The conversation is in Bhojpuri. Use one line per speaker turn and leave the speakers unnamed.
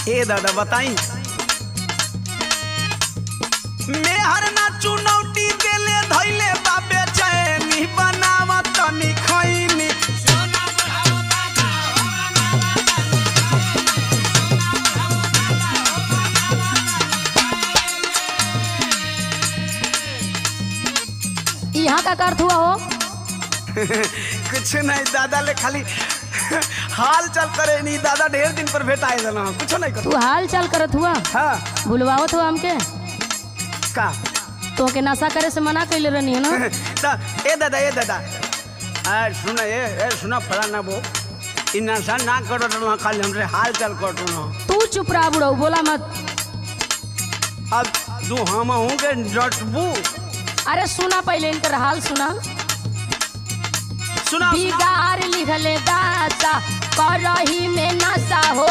ए दादा बताई मैं हर ना चुनौती देले धइले बाबे चैनी बनावा तनी खैनी
यहाँ का अर्थ हुआ हो?
कुछ नहीं दादा ले खाली हाल चल करे नहीं दादा ढेर दिन पर भेटाए देना कुछ नहीं कर
तू हाल चाल करत हुआ?
हाँ
भूलवावत हुआ हमके?
का
तो के नशा करे से मना कैले रहनी है ना?
ए दादा सुना ए सुना फलाना वो इ नशा ना करो ना खाली हमरे हाल चाल करो ना
तू चुप रहा बुढ़ऊ, बोला मत।
अब तू हम हूँ के डटबू
अरे सुना पहले इनकर हाल सुना।
सुना
बिगाड़ लिखले दासा करही में नशा हो